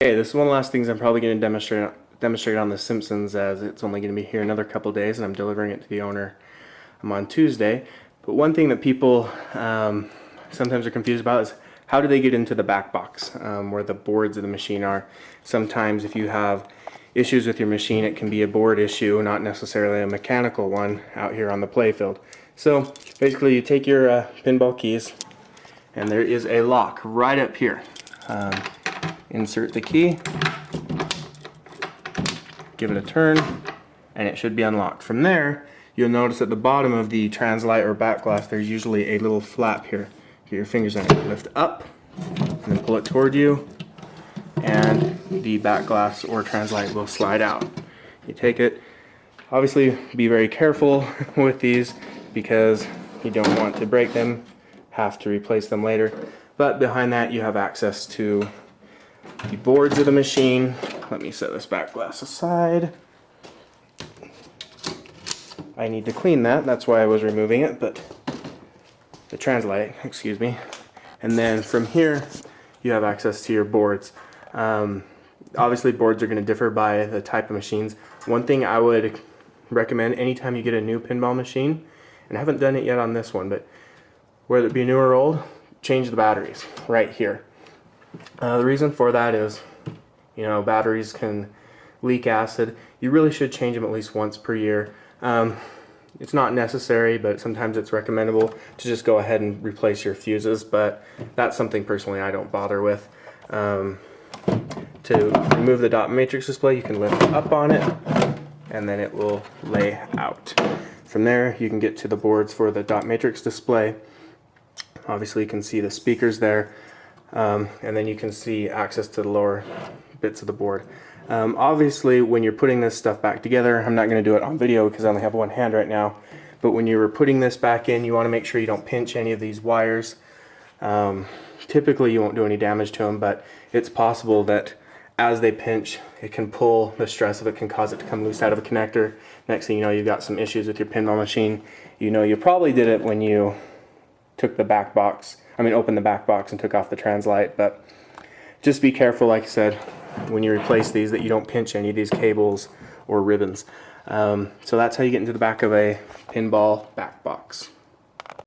Okay, this is one of the last things I'm probably going to demonstrate on The Simpsons, as it's only going to be here another couple days and I'm delivering it to the owner on Tuesday. But one thing that people sometimes are confused about is how do they get into the back box where the boards of the machine are. Sometimes if you have issues with your machine, it can be a board issue, not necessarily a mechanical one out here on the playfield. So basically you take your pinball keys, and there is a lock right up here. Insert the key, give it a turn, and it should be unlocked. From there, you'll notice at the bottom of the translite or backglass there's usually a little flap here. Get your fingers in it, lift up, and then pull it toward you, and the backglass or translite will slide out. You take it. Obviously be very careful with these because you don't want to break them, have to replace them later. But behind that you have access to the boards of the machine. Let me set this back glass aside. I need to clean that, that's why I was removing it, but the translite, excuse me. And then from here you have access to your boards. Obviously boards are going to differ by the type of machines. One thing I would recommend anytime you get a new pinball machine, and I haven't done it yet on this one, but whether it be new or old, change the batteries right here. The reason for that is, you know, batteries can leak acid. You really should change them at least once per year. It's not necessary, but sometimes it's recommendable to just go ahead and replace your fuses, but that's something personally I don't bother with. To remove the dot matrix display, you can lift up on it and then it will lay out. From there you can get to the boards for the dot matrix display. Obviously you can see the speakers there. And then you can see access to the lower bits of the board. Obviously when you're putting this stuff back together, I'm not going to do it on video because I only have one hand right now, but when you're putting this back in, you want to make sure you don't pinch any of these wires. Typically you won't do any damage to them, but it's possible that as they pinch, it can pull, the stress of it can cause it to come loose out of a connector. Next thing you know, you've got some issues with your pinball machine. You know you probably did it when you took the back box, opened the back box and took off the translite, but just be careful, like I said, when you replace these, that you don't pinch any of these cables or ribbons. So that's how you get into the back of a pinball back box.